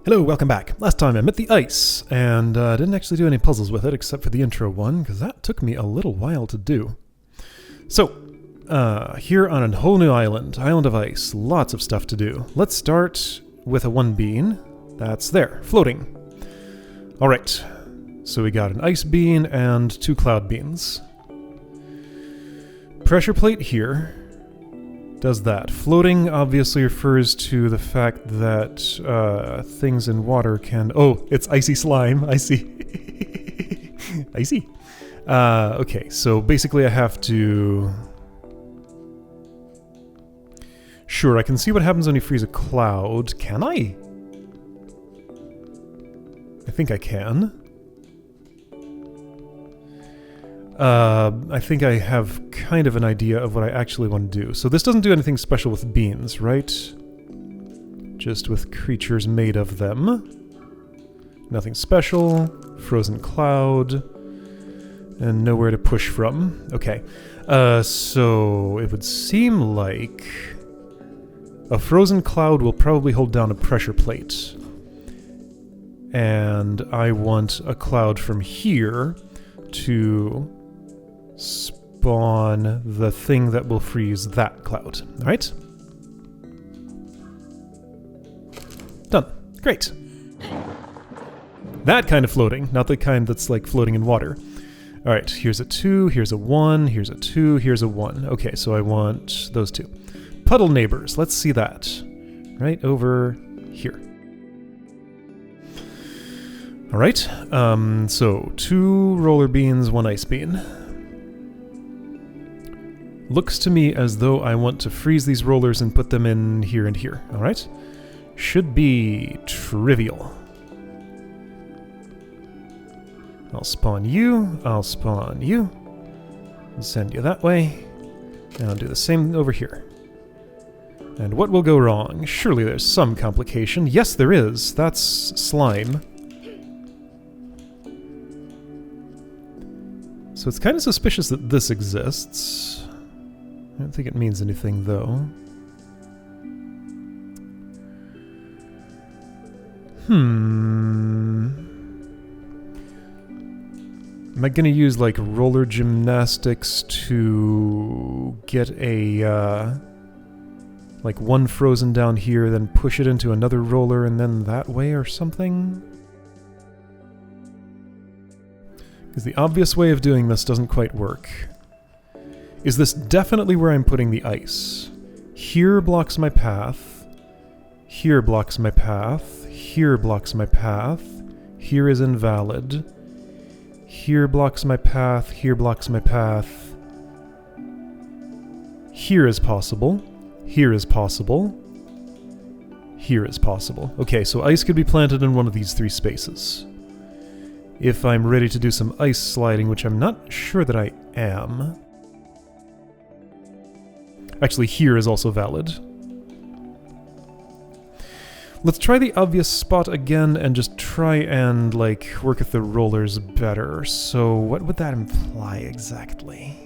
Hello, welcome back. Last time I met the ice, and didn't actually do any puzzles with it except for the intro one, because that took me a little while to do. So, here on a whole new island of ice, lots of stuff to do. Let's start with a one bean. That's there, floating. Alright, so we got an ice bean and two cloud beans. Pressure plate here does that. Floating obviously refers to the fact that things in water can... Oh, it's icy slime. I see. Icy. Okay, so basically I have to... Sure, I can see what happens when you freeze a cloud. Can I? I think I can. I think I have kind of an idea of what I actually want to do. So this doesn't do anything special with beans, right? Just with creatures made of them. Nothing special. Frozen cloud. And nowhere to push from. Okay. So it would seem like a frozen cloud will probably hold down a pressure plate. And I want a cloud from here to spawn the thing that will freeze that cloud. Alright? Done. Great. That kind of floating, not the kind that's like floating in water. Alright, here's a 2, here's a 1, here's a 2, here's a 1. Okay, so I want those two. Puddle neighbors, let's see that. Right over here. Alright, so 2 roller beans, 1 ice bean. Looks to me as though I want to freeze these rollers and put them in here and here, alright? Should be trivial. I'll spawn you, I'll spawn you, and send you that way, and I'll do the same over here. And what will go wrong? Surely there's some complication. Yes, there is. That's slime. So it's kind of suspicious that this exists. I don't think it means anything, though. Am I gonna use, like, roller gymnastics to get a, like, one frozen down here, then push it into another roller, and then that way or something? Because the obvious way of doing this doesn't quite work. Is this definitely where I'm putting the ice? Here blocks my path. Here blocks my path. Here blocks my path. Here is invalid. Here blocks my path. Here blocks my path. Here is possible. Here is possible. Here is possible. Okay, so ice could be planted in one of these 3 spaces. If I'm ready to do some ice sliding, which I'm not sure that I am. Actually, here is also valid. Let's try the obvious spot again and just try and, like, work with the rollers better. So what would that imply exactly?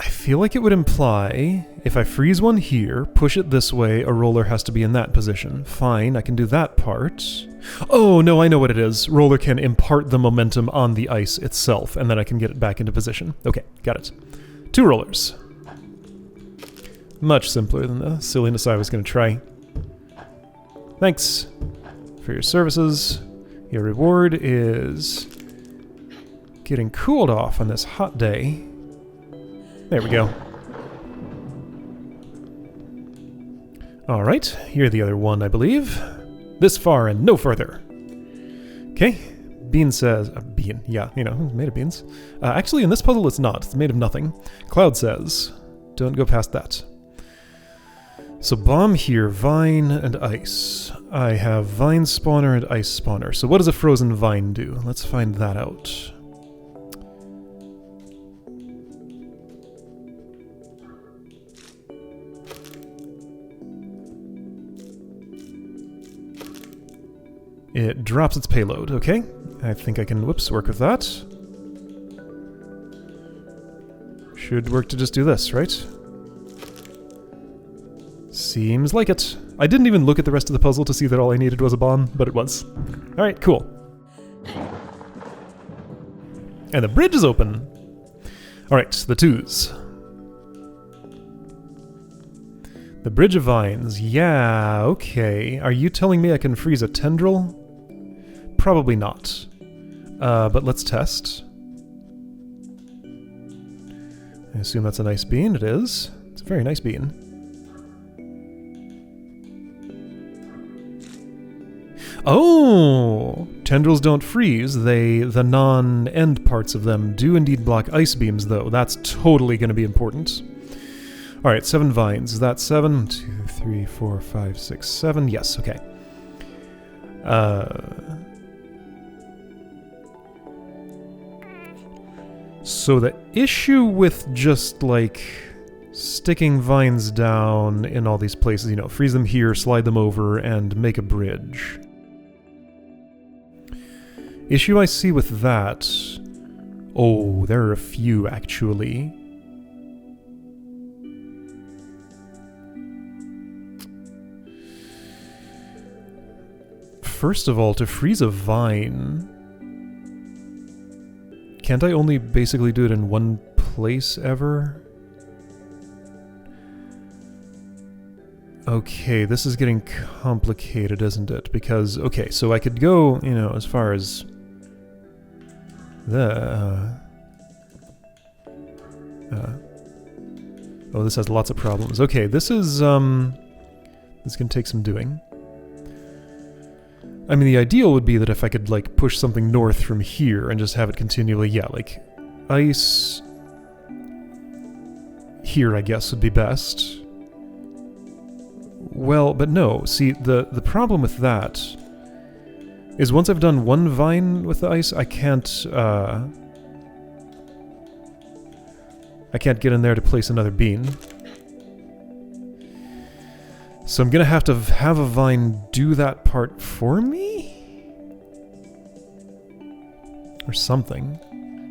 I feel like it would imply, if I freeze one here, push it this way, a roller has to be in that position. Fine, I can do that part. Oh, no, I know what it is. Roller can impart the momentum on the ice itself, and then I can get it back into position. Okay, got it. 2 rollers. Much simpler than the silliness I was going to try. Thanks for your services. Your reward is getting cooled off on this hot day. There we go. Alright, you're the other one, I believe. This far and no further. Okay, Bean says... bean, yeah, you know, it's made of beans. Actually, in this puzzle it's not. It's made of nothing. Cloud says, don't go past that. So bomb here, vine and ice. I have vine spawner and ice spawner. So what does a frozen vine do? Let's find that out. It drops its payload, okay. I think I can, whoops, work with that. Should work to just do this, right? Seems like it. I didn't even look at the rest of the puzzle to see that all I needed was a bomb, but it was. Alright, cool. And the bridge is open. Alright, the twos. The Bridge of Vines. Yeah, okay. Are you telling me I can freeze a tendril? Probably not. But let's test. I assume that's a nice bean. It is. It's a very nice bean. Oh! Tendrils don't freeze. The non-end parts of them do indeed block ice beams, though. That's totally going to be important. Alright, 7 vines. Is that 7? 2, 3, 4, 5, 6, 7. Yes, okay. So the issue with just, like, sticking vines down in all these places, you know, freeze them here, slide them over, and make a bridge. Issue I see with that... Oh, there are a few, actually. First of all, to freeze a vine... Can't I only basically do it in one place ever? Okay, this is getting complicated, isn't it? Because, okay, so I could go, you know, as far as... oh, this has lots of problems. Okay, this is, this can take some doing. I mean, the ideal would be that if I could, like, push something north from here and just have it continually, yeah, like, ice... Here, I guess, would be best. Well, but no, see, the problem with that is once I've done one vine with the ice, I can't get in there to place another bean. So I'm gonna have to have a vine do that part for me? Or something.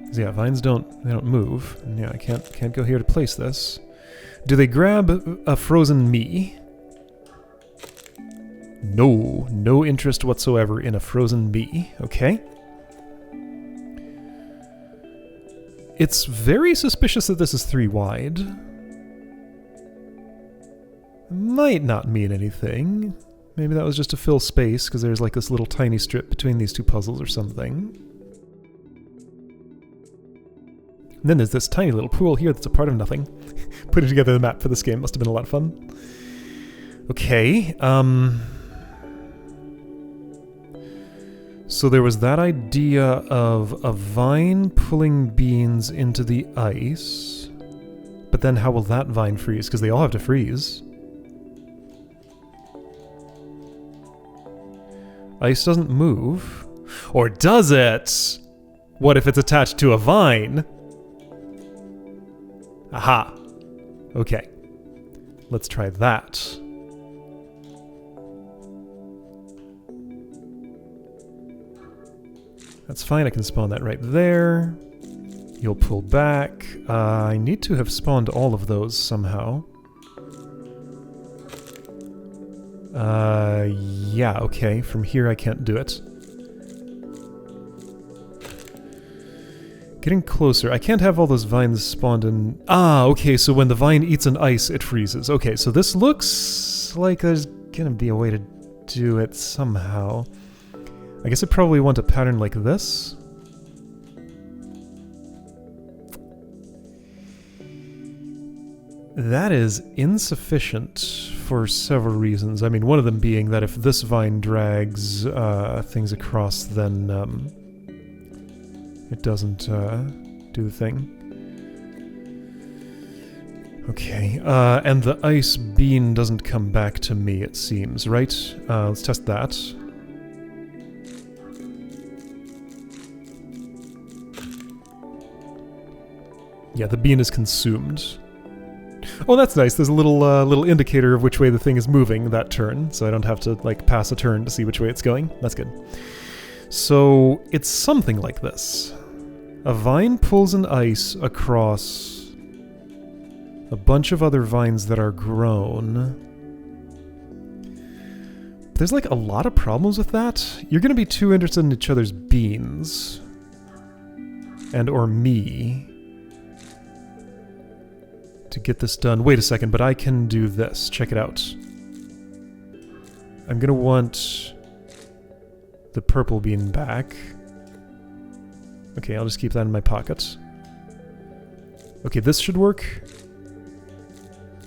'Cause yeah, vines don't move. And yeah, I can't go here to place this. Do they grab a frozen me? No, no interest whatsoever in a frozen me. Okay. It's very suspicious that this is 3 wide. Might not mean anything. Maybe that was just to fill space, because there's like this little tiny strip between these two puzzles or something. And then there's this tiny little pool here that's a part of nothing. Putting together the map for this game must have been a lot of fun. Okay, so there was that idea of a vine pulling beans into the ice. But then how will that vine freeze? Because they all have to freeze. Ice doesn't move. Or does it? What if it's attached to a vine? Aha. Okay. Let's try that. That's fine, I can spawn that right there. You'll pull back. I need to have spawned all of those somehow. Yeah, okay. From here I can't do it. Getting closer. I can't have all those vines spawned in... Ah, okay, so when the vine eats an ice, it freezes. Okay, so this looks like there's gonna be a way to do it somehow. I guess I probably want a pattern like this. That is insufficient for several reasons. I mean, one of them being that if this vine drags things across, then it doesn't do the thing. Okay, and the ice bean doesn't come back to me, it seems, right? Let's test that. Yeah, the bean is consumed. Oh, that's nice. There's a little indicator of which way the thing is moving that turn, so I don't have to, like, pass a turn to see which way it's going. That's good. So, it's something like this. A vine pulls an ice across a bunch of other vines that are grown. But there's like a lot of problems with that. You're going to be too interested in each other's beans. And or me. To get this done. Wait a second, but I can do this. Check it out. I'm going to want the purple bean back. Okay, I'll just keep that in my pocket. Okay, this should work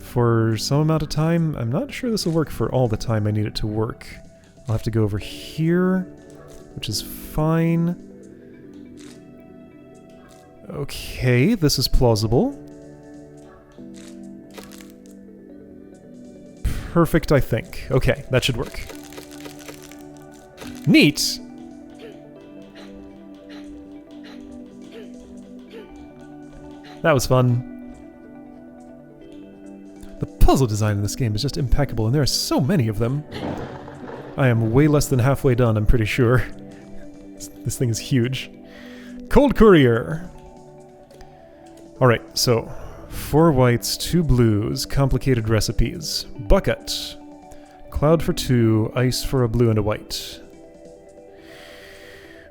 for some amount of time. I'm not sure this will work for all the time I need it to work. I'll have to go over here, which is fine. Okay, this is plausible. Perfect, I think. Okay, that should work. Neat! That was fun. The puzzle design in this game is just impeccable, and there are so many of them. I am way less than halfway done, I'm pretty sure. This thing is huge. Cold courier! Alright, so 4 whites, 2 blues, complicated recipes. Bucket. Cloud for 2, ice for a blue and a white.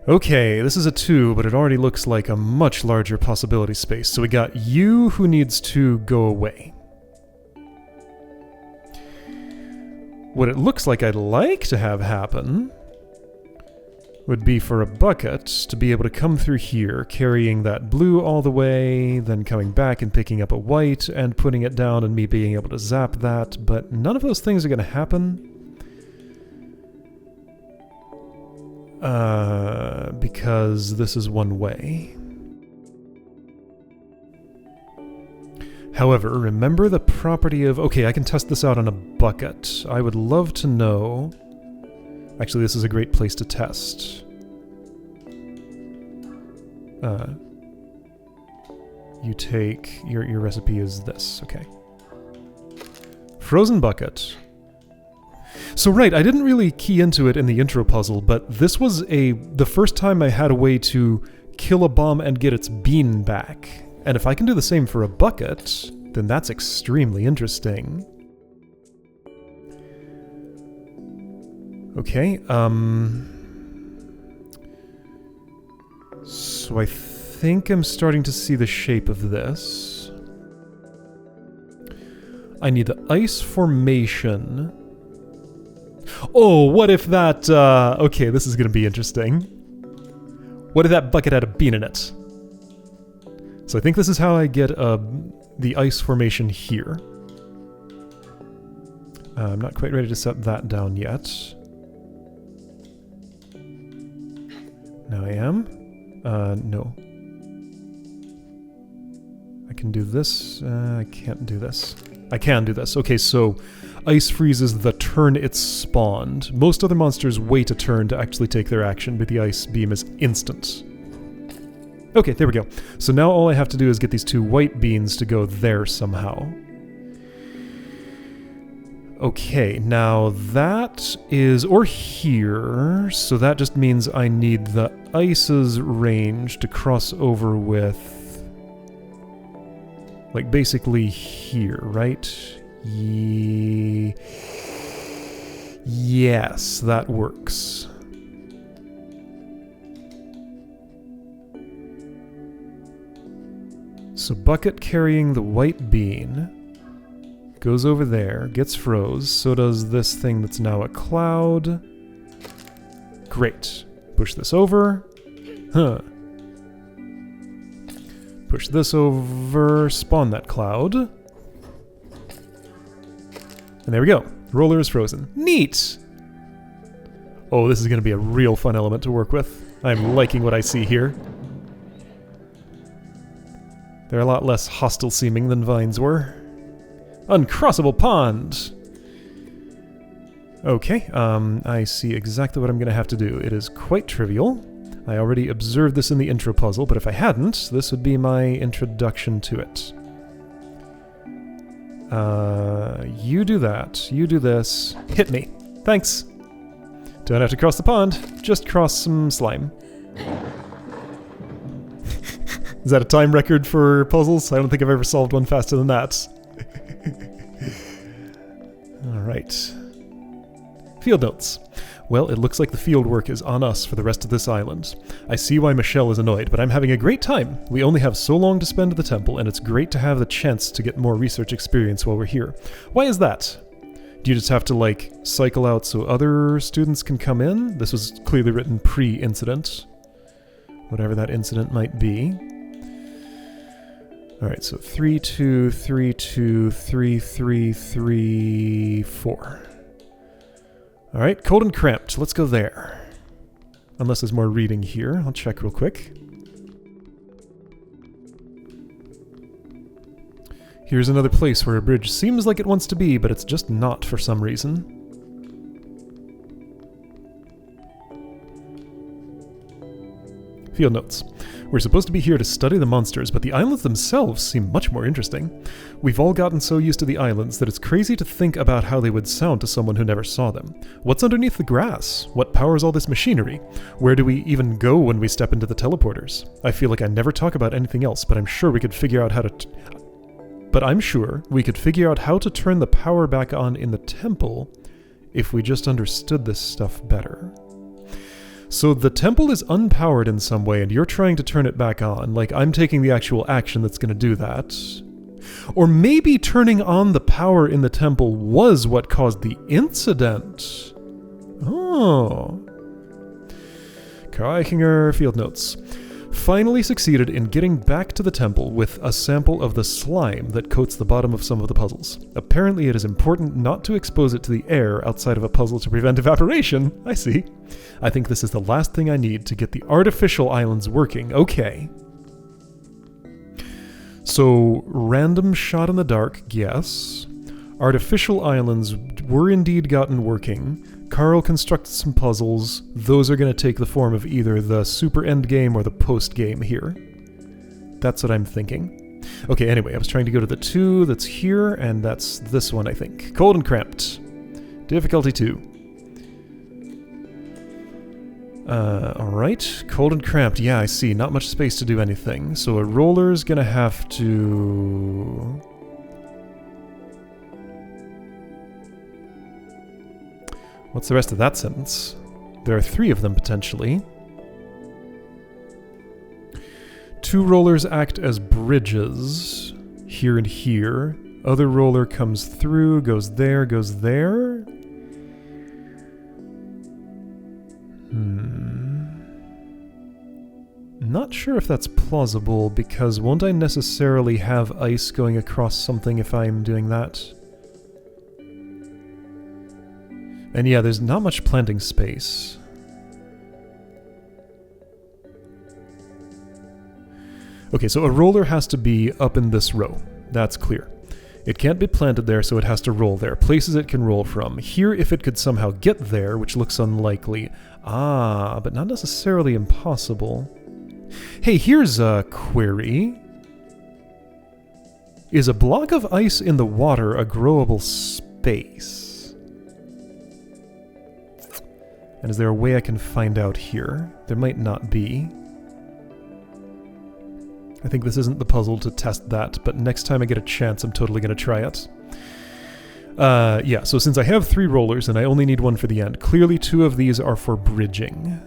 Okay, this is a 2, but it already looks like a much larger possibility space. So we got you, who needs to go away. What it looks like I'd like to have happen would be for a bucket to be able to come through here, carrying that blue all the way, then coming back and picking up a white and putting it down and me being able to zap that, but none of those things are going to happen. Because this is one way. However, remember the property of... Okay, I can test this out on a bucket. I would love to know... Actually, this is a great place to test. You take... Your recipe is this, okay. Frozen bucket. So right, I didn't really key into it in the intro puzzle, but this was the first time I had a way to kill a bomb and get its bean back. And if I can do the same for a bucket, then that's extremely interesting. Okay, so I think I'm starting to see the shape of this. I need the ice formation. Oh, what if that, okay, this is gonna be interesting. What if that bucket had a bean in it? So I think this is how I get the ice formation here. I'm not quite ready to set that down yet. Now I am. No. I can do this. I can't do this. I can do this. Okay, so ice freezes the turn it's spawned. Most other monsters wait a turn to actually take their action, but the ice beam is instant. Okay, there we go. So now all I have to do is get these 2 white beans to go there somehow. Okay, now that is... or here, so that just means I need the ice's range to cross over with... like, basically here, right? Yes, that works. So bucket carrying the white bean goes over there, gets froze, so does this thing that's now a cloud. Great. Push this over. Huh. Push this over, spawn that cloud. And there we go. Roller is frozen. Neat! Oh, this is going to be a real fun element to work with. I'm liking what I see here. They're a lot less hostile seeming than vines were. Uncrossable pond! Okay, I see exactly what I'm going to have to do. It is quite trivial. I already observed this in the intro puzzle, but if I hadn't, this would be my introduction to it. You do that. You do this. Hit me. Thanks. Don't have to cross the pond. Just cross some slime. Is that a time record for puzzles? I don't think I've ever solved one faster than that. Alright. Field notes. Well, it looks like the field work is on us for the rest of this island. I see why Michelle is annoyed, but I'm having a great time. We only have so long to spend at the temple, and it's great to have the chance to get more research experience while we're here. Why is that? Do you just have to, like, cycle out so other students can come in? This was clearly written pre-incident. Whatever that incident might be. Alright, so 3, 2, 3, 2, 3, 3, 3, 4. Alright, cold and cramped. Let's go there. Unless there's more reading here. I'll check real quick. Here's another place where a bridge seems like it wants to be, but it's just not for some reason. Field notes. We're supposed to be here to study the monsters, but the islands themselves seem much more interesting. We've all gotten so used to the islands that it's crazy to think about how they would sound to someone who never saw them. What's underneath the grass? What powers all this machinery? Where do we even go when we step into the teleporters? I feel like I never talk about anything else, but I'm sure we could figure out how to turn the power back on in the temple if we just understood this stuff better. So the temple is unpowered in some way, and you're trying to turn it back on. Like, I'm taking the actual action that's going to do that. Or maybe turning on the power in the temple was what caused the incident. Oh. Kreichinger field notes. Finally succeeded in getting back to the temple with a sample of the slime that coats the bottom of some of the puzzles. Apparently it is important not to expose it to the air outside of a puzzle to prevent evaporation. I see. I think this is the last thing I need to get the artificial islands working. Okay. So, random shot in the dark, yes. Artificial islands were indeed gotten working. Carl constructed some puzzles. Those are going to take the form of either the super end game or the post game here. That's what I'm thinking. Okay, anyway, I was trying to go to the 2 that's here, and that's this one, I think. Cold and cramped. Difficulty 2. Alright. Cold and cramped. Yeah, I see. Not much space to do anything. So a roller's going to have to... What's the rest of that sentence? There are 3 of them, potentially. 2 rollers act as bridges. Here and here. Other roller comes through, goes there, goes there. Not sure if that's plausible, because won't I necessarily have ice going across something if I'm doing that? And yeah, there's not much planting space. Okay, so a roller has to be up in this row. That's clear. It can't be planted there, so it has to roll there. Places it can roll from. Here, if it could somehow get there, which looks unlikely. Ah, but not necessarily impossible. Hey, here's a query. Is a block of ice in the water a growable space? And is there a way I can find out here? There might not be. I think this isn't the puzzle to test that, but next time I get a chance, I'm totally going to try it. Yeah, so since I have 3 rollers and I only need 1 for the end, clearly 2 of these are for bridging.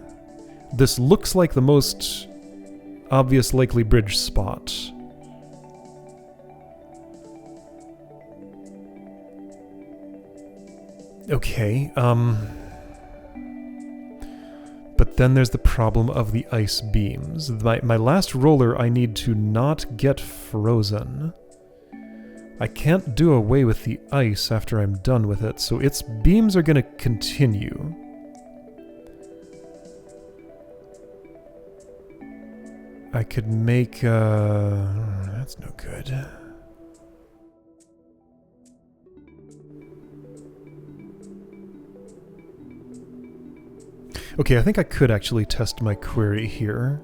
This looks like the most obvious likely bridge spot. Okay, but then there's the problem of the ice beams. My last roller I need to not get frozen. I can't do away with the ice after I'm done with it, so its beams are going to continue. I could make... that's no good. Okay, I think I could actually test my query here.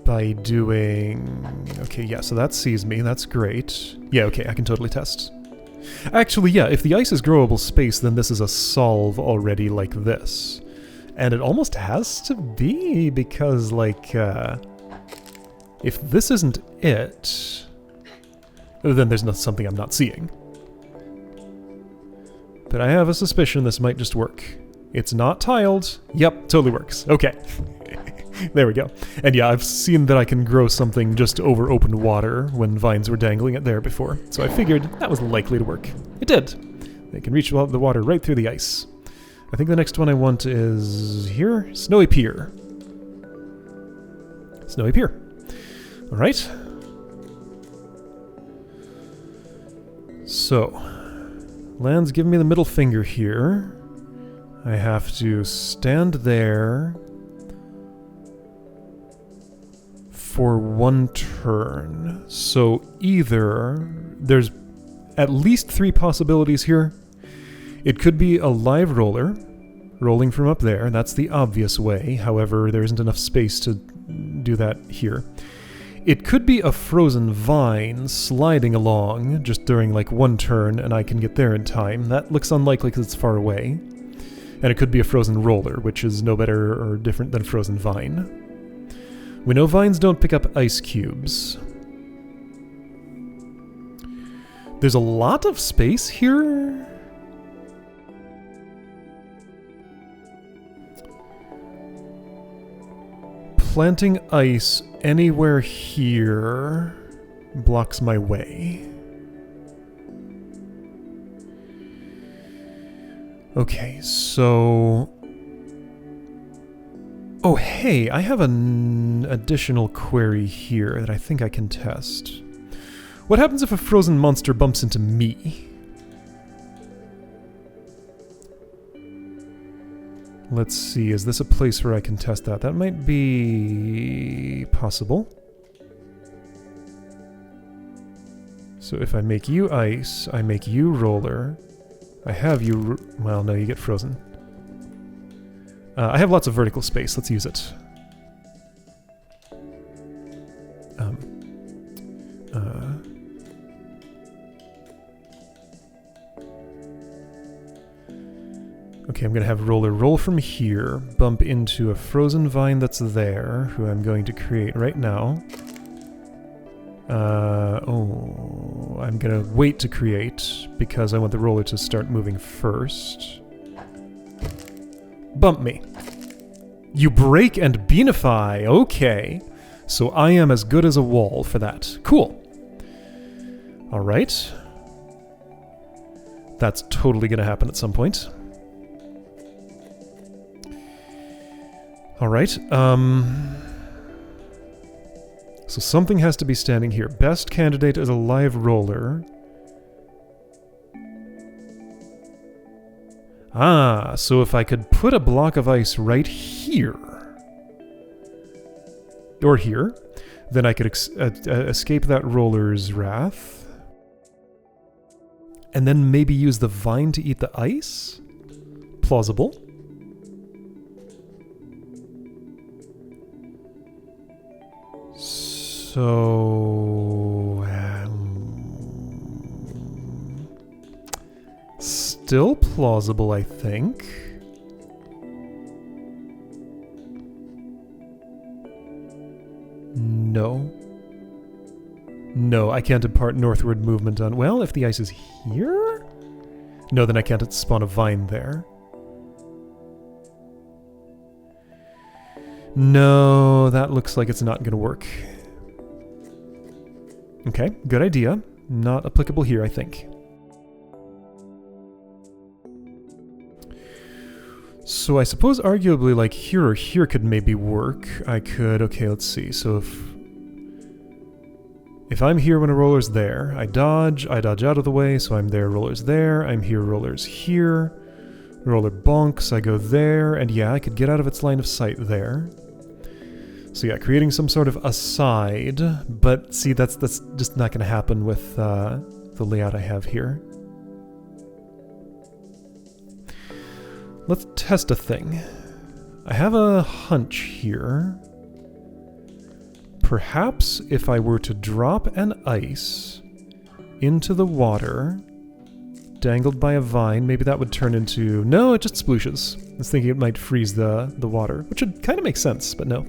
By doing... Okay, yeah, so that sees me, that's great. Yeah, okay, I can totally test. Actually, yeah, if the ice is growable space, then this is a solve already like this. And it almost has to be, because, like, if this isn't it, then there's something I'm not seeing. But I have a suspicion this might just work. It's not tiled. Yep, totally works. Okay. There we go. And yeah, I've seen that I can grow something just over open water when vines were dangling it there before. So I figured that was likely to work. It did. They can reach the water right through the ice. I think the next one I want is here. Snowy pier. Snowy pier. All right. So, land's giving me the middle finger here. I have to stand there for one turn. So either there's at least 3 possibilities here. It could be a live roller rolling from up there. That's the obvious way. However, there isn't enough space to do that here. It could be a frozen vine sliding along just during like one turn and I can get there in time. That looks unlikely because it's far away. And it could be a frozen roller, which is no better or different than frozen vine. We know vines don't pick up ice cubes. There's a lot of space here. Planting ice anywhere here blocks my way. Okay, so... Oh, hey, I have an additional query here that I think I can test. What happens if a frozen monster bumps into me? Let's see, is this a place where I can test that? That might be possible. So if I make you ice, I make you roller, I have you... well, no, you get frozen. I have lots of vertical space. Let's use it. Okay, I'm going to have roller roll from here, bump into a frozen vine that's there, who I'm going to create right now. Oh, I'm going to wait to create, because I want the roller to start moving first. Bump me. You break and beanify. Okay. So I am as good as a wall for that. Cool. All right. That's totally going to happen at some point. All right. So something has to be standing here. Best candidate is a live roller. Ah, so if I could put a block of ice right here, or here, then I could escape that roller's wrath, and then maybe use the vine to eat the ice? Plausible. So... still plausible, I think. No. No, I can't impart northward movement on... well, if the ice is here? No, then I can't spawn a vine there. No, that looks like it's not going to work. Okay, good idea. Not applicable here, I think. So I suppose arguably like here or here could maybe work. I could, okay, let's see. So if I'm here when a roller's there, I dodge out of the way, so I'm there, roller's there, I'm here, roller's here, roller bonks, I go there, and yeah, I could get out of its line of sight there. So yeah, creating some sort of aside, but see, that's just not going to happen with the layout I have here. Let's test a thing. I have a hunch here. Perhaps if I were to drop an ice into the water dangled by a vine. Maybe that would turn into... No, it just splooshes. I was thinking it might freeze the water, which would kind of make sense, but no.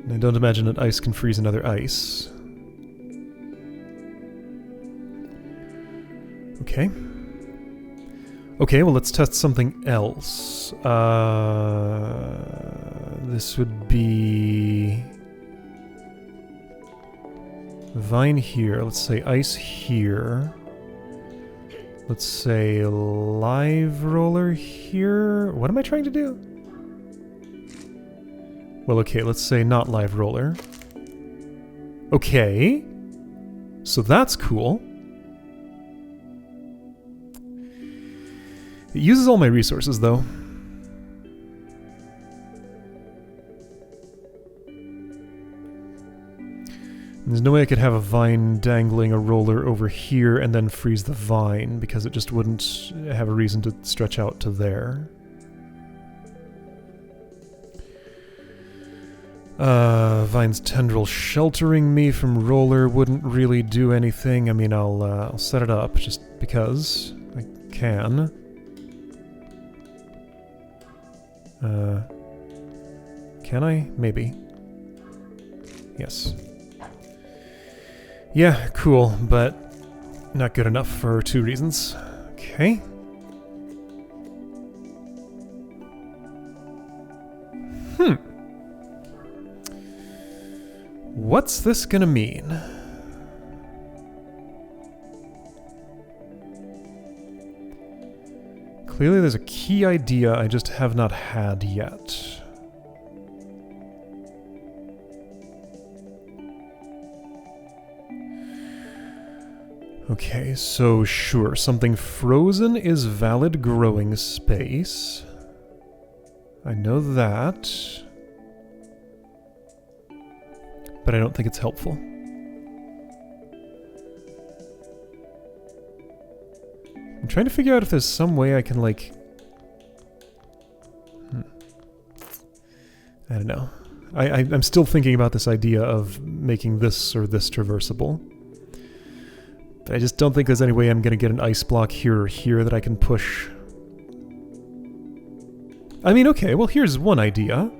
I don't imagine that ice can freeze another ice. Okay. Okay, well, let's test something else. This would be... vine here. Let's say ice here. Let's say live roller here. What am I trying to do? Well, okay, let's say not live roller. Okay. So that's cool. It uses all my resources, though. There's no way I could have a vine dangling a roller over here and then freeze the vine, because it just wouldn't have a reason to stretch out to there. Vine's tendril sheltering me from roller wouldn't really do anything. I mean, I'll set it up just because I can. Can I? Maybe. Yes. Yeah, cool, but not good enough for 2 reasons. Okay. What's this gonna mean? Clearly there's a key idea I just have not had yet. Okay, so sure, something frozen is valid growing space. I know that. But I don't think it's helpful. I'm trying to figure out if there's some way I can, like... I don't know. I'm still thinking about this idea of making this or this traversable. But I just don't think there's any way I'm going to get an ice block here or here that I can push. I mean, okay, well here's one idea.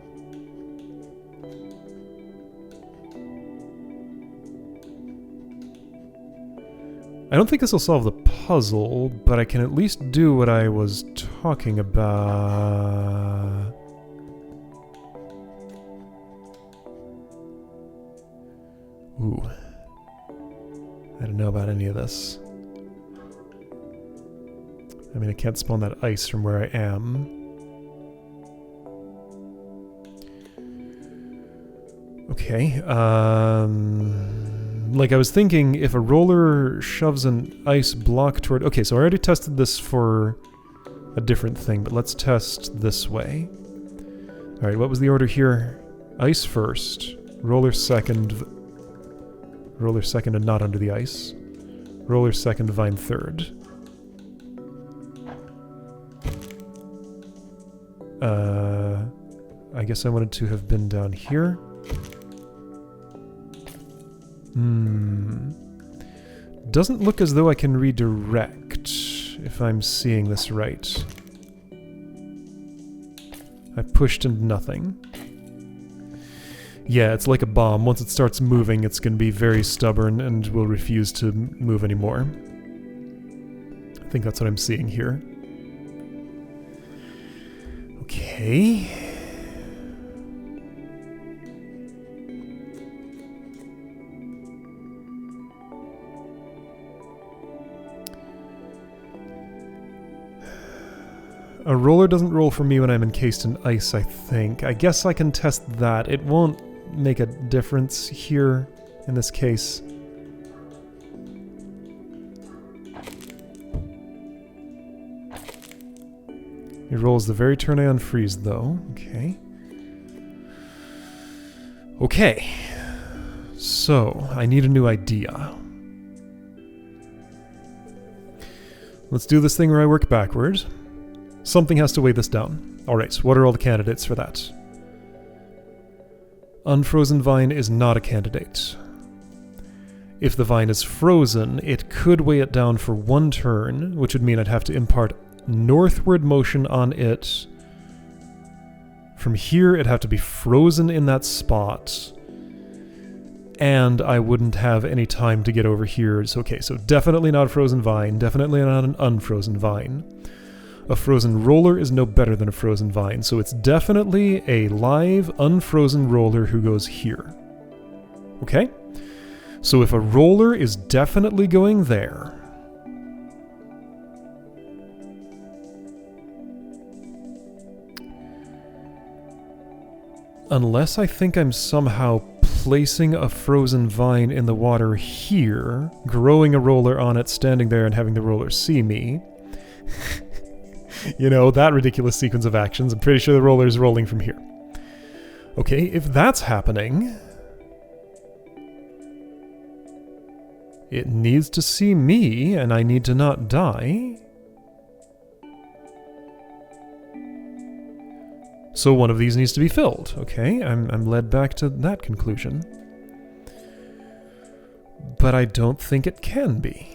I don't think this will solve the puzzle, but I can at least do what I was talking about. Ooh. I don't know about any of this. I mean, I can't spawn that ice from where I am. Okay, like I was thinking, if a roller shoves an ice block toward... Okay, so I already tested this for a different thing, but let's test this way. Alright, what was the order here? Ice first, roller second and not under the ice. Roller second, vine third. I guess I wanted to have been down here. Doesn't look as though I can redirect, if I'm seeing this right. I pushed into nothing. Yeah, it's like a bomb. Once it starts moving, it's going to be very stubborn and will refuse to move anymore. I think that's what I'm seeing here. Okay. A roller doesn't roll for me when I'm encased in ice, I think. I guess I can test that. It won't make a difference here, in this case. It rolls the very turn I unfreeze, though. Okay. Okay. So, I need a new idea. Let's do this thing where I work backwards. Something has to weigh this down. Alright, so what are all the candidates for that? Unfrozen vine is not a candidate. If the vine is frozen, it could weigh it down for 1 turn, which would mean I'd have to impart northward motion on it. From here, it'd have to be frozen in that spot. And I wouldn't have any time to get over here. So, okay, so definitely not a frozen vine, definitely not an unfrozen vine. A frozen roller is no better than a frozen vine, so it's definitely a live, unfrozen roller who goes here. Okay? So if a roller is definitely going there, unless I think I'm somehow placing a frozen vine in the water here, growing a roller on it, standing there and having the roller see me. You know, that ridiculous sequence of actions. I'm pretty sure the roller is rolling from here. Okay, if that's happening, it needs to see me, and I need to not die. So one of these needs to be filled. Okay, I'm led back to that conclusion. But I don't think it can be.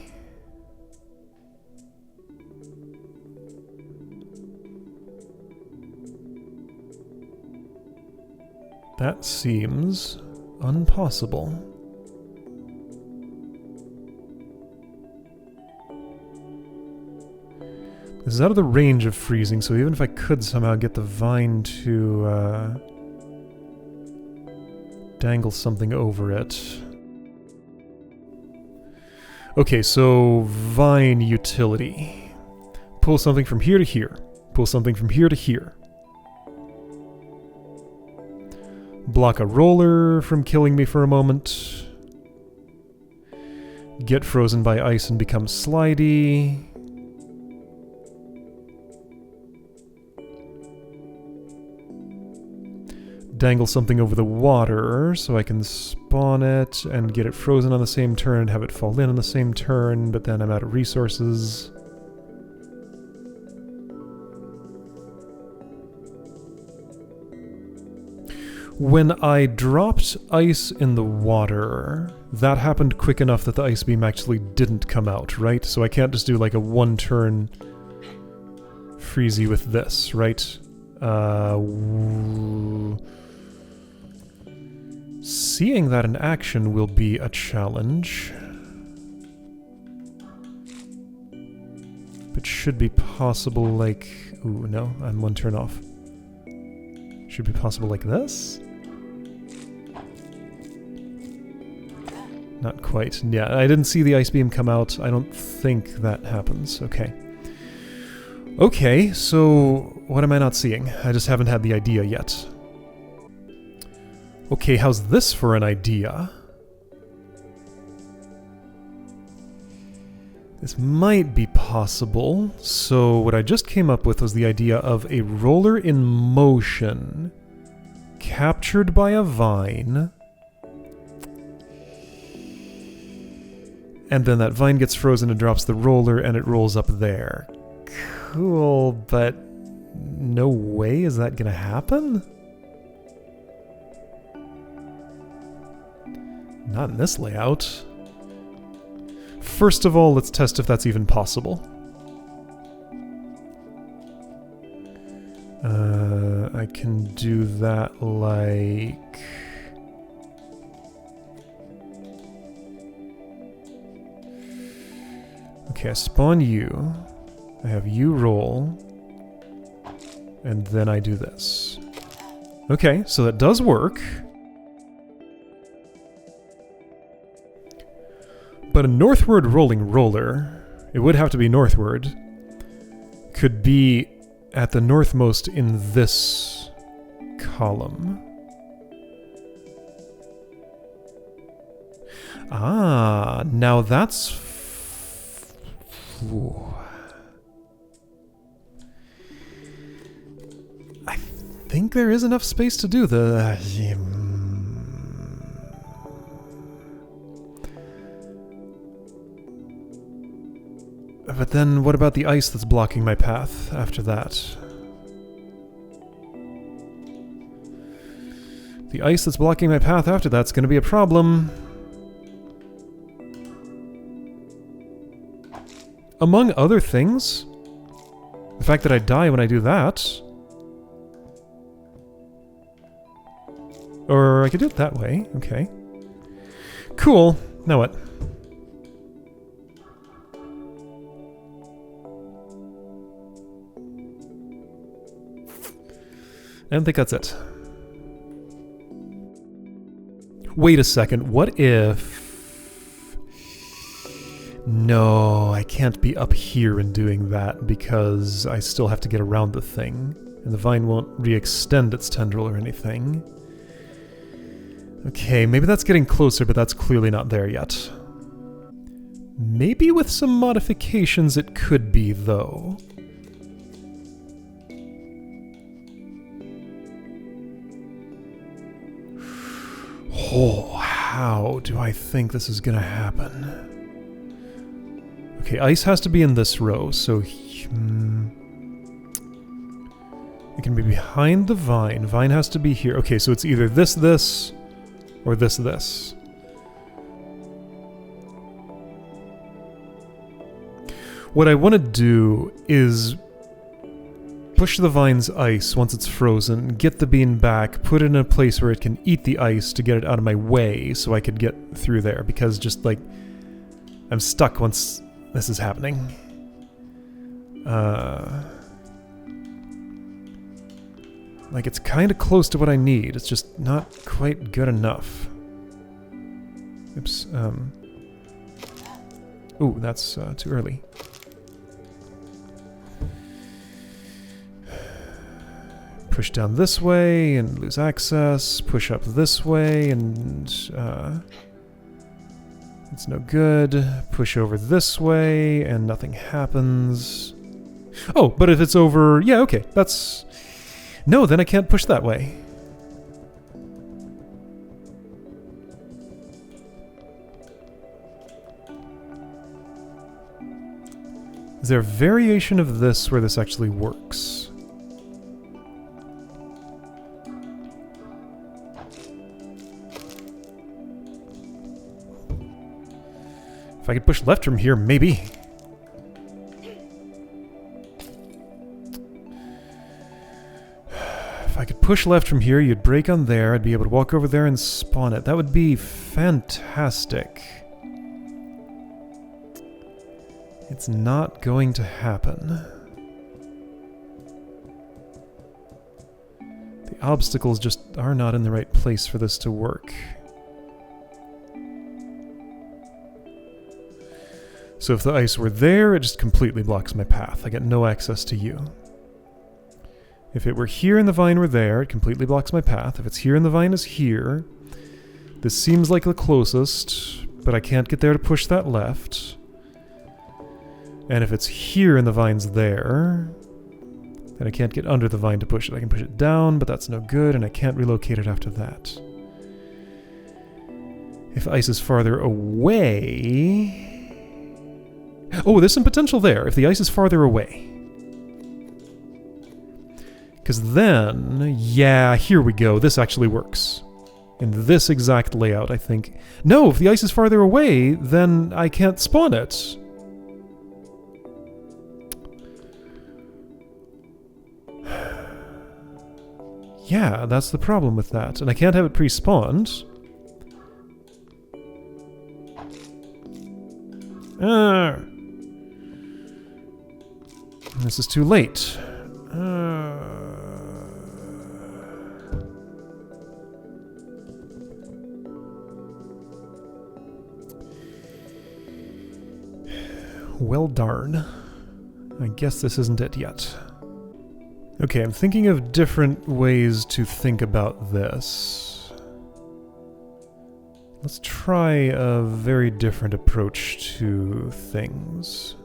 That seems impossible. This is out of the range of freezing, so even if I could somehow get the vine to dangle something over it. Okay, so vine utility. Pull something from here to here. Pull something from here to here. Block a roller from killing me for a moment. Get frozen by ice and become slidey. Dangle something over the water so I can spawn it and get it frozen on the same turn and have it fall in on the same turn, but then I'm out of resources. When I dropped ice in the water, that happened quick enough that the ice beam actually didn't come out, right? So I can't just do like a 1-turn freezy with this, right? Seeing that in action will be a challenge. But should be possible like... Ooh, no, I'm 1 turn off. Should be possible like this? Not quite. Yeah, I didn't see the ice beam come out. I don't think that happens. Okay. Okay, so what am I not seeing? I just haven't had the idea yet. Okay, how's this for an idea? This might be possible. So what I just came up with was the idea of a roller in motion, captured by a vine, and then that vine gets frozen and drops the roller and it rolls up there. Cool, but no way is that gonna happen? Not in this layout. First of all, let's test if that's even possible. I can do that like... Okay, I spawn you. I have you roll. And then I do this. Okay, so that does work. But a northward rolling roller, it would have to be northward, could be at the northmost in this column. Ah, now that's... I think there is enough space to do the... But then what about the ice that's blocking my path after that? The ice that's blocking my path after that's going to be a problem. among other things, the fact that I die when I do that... Or I could do it that way. Okay. Cool. Now what? I don't think that's it. Wait a second. What if... No, I can't be up here and doing that because I still have to get around the thing. And the vine won't re-extend its tendril or anything. Okay, maybe that's getting closer, but that's clearly not there yet. Maybe with some modifications it could be, though. Oh, how do I think this is gonna happen? Okay, ice has to be in this row, so... it can be behind the vine. Vine has to be here. Okay, so it's either this, or this. What I want to do is push the vine's ice once it's frozen, get the bean back, put it in a place where it can eat the ice to get it out of my way so I could get through there, because just like I'm stuck once this is happening. Like, it's kind of close to what I need. It's just not quite good enough. Oops. Ooh, that's too early. Push down this way and lose access. Push up this way and... it's no good. Push over this way and nothing happens. Oh, but if it's over... Yeah, okay, that's... No, then I can't push that way. Is there a variation of this where this actually works? If I could push left from here, maybe. If I could push left from here, you'd break on there, I'd be able to walk over there and spawn it. That would be fantastic. It's not going to happen. The obstacles just are not in the right place for this to work. So if the ice were there, it just completely blocks my path. I get no access to you. If it were here and the vine were there, it completely blocks my path. If it's here and the vine is here, this seems like the closest, but I can't get there to push that left. And if it's here and the vine's there, then I can't get under the vine to push it. I can push it down, but that's no good, and I can't relocate it after that. If ice is farther away... Oh, there's some potential there, if the ice is farther away. Because then, yeah, here we go. This actually works. In this exact layout, I think. No, if the ice is farther away, then I can't spawn it. Yeah, that's the problem with that. And I can't have it pre-spawned. This is too late. Well, darn. I guess this isn't it yet. Okay, I'm thinking of different ways to think about this. Let's try a very different approach to things.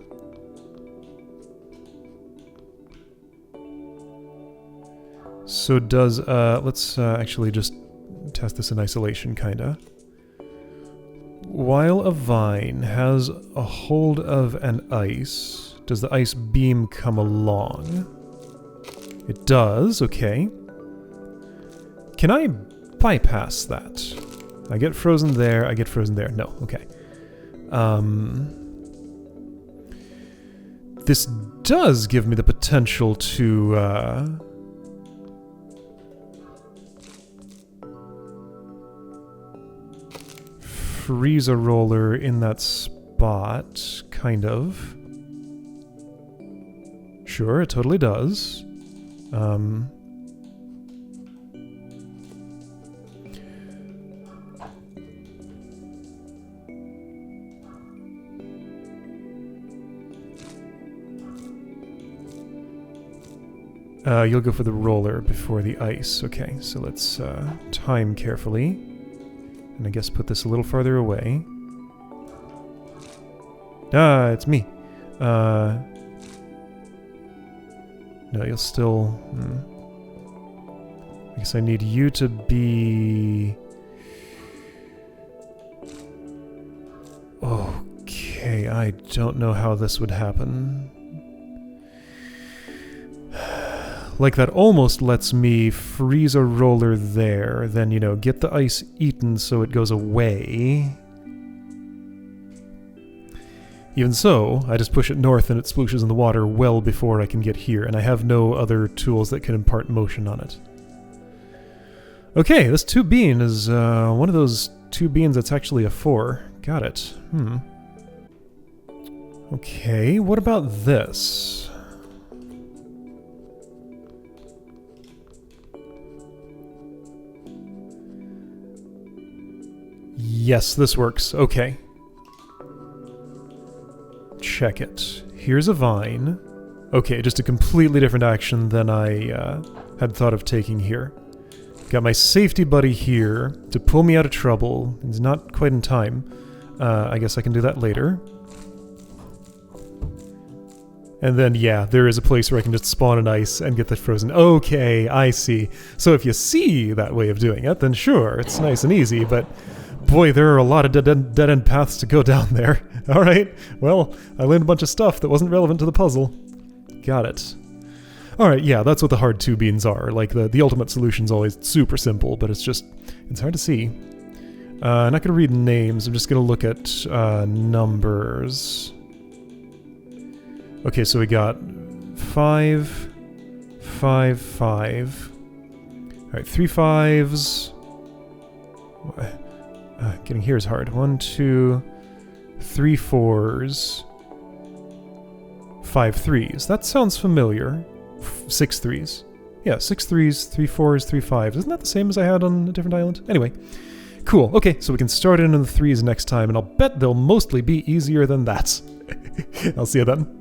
So does, let's actually just test this in isolation, kinda. While a vine has a hold of an ice, does the ice beam come along? It does, okay. Can I bypass that? I get frozen there, I get frozen there. No, okay. This does give me the potential to, freeze a roller in that spot, kind of. Sure, it totally does. You'll go for the roller before the ice. Okay, so let's time carefully. And I guess put this a little farther away. Ah, it's me. No, you'll still... I guess I need you to be... Okay, I don't know how this would happen. Like, that almost lets me freeze a roller there, then, you know, get the ice eaten so it goes away. Even so, I just push it north and it splooshes in the water well before I can get here, and I have no other tools that can impart motion on it. Okay, this 2 bean is one of those 2 beans that's actually a 4. Got it. Okay, what about this? Yes, this works. Okay. Check it. Here's a vine. Okay, just a completely different action than I had thought of taking here. Got my safety buddy here to pull me out of trouble. He's not quite in time. I guess I can do that later. And then, yeah, there is a place where I can just spawn an ice and get that frozen. Okay, I see. So if you see that way of doing it, then sure, it's nice and easy, but... Boy, there are a lot of dead-end paths to go down there. Alright, well, I learned a bunch of stuff that wasn't relevant to the puzzle. Got it. Alright, yeah, that's what the hard 2 beans are. Like, the ultimate solution's always super simple, but it's hard to see. I'm not gonna read names, I'm just gonna look at numbers. Okay, so we got 5, 5, 5. Alright, 3 5s. Getting here is hard. 1, 2, 3 4s, 5 3s. That sounds familiar. 6 3s. Yeah, 6 3s, 3 4s, 3 5s. Isn't that the same as I had on a different island? Anyway, cool. Okay, so we can start in on the 3s next time, and I'll bet they'll mostly be easier than that. I'll see you then.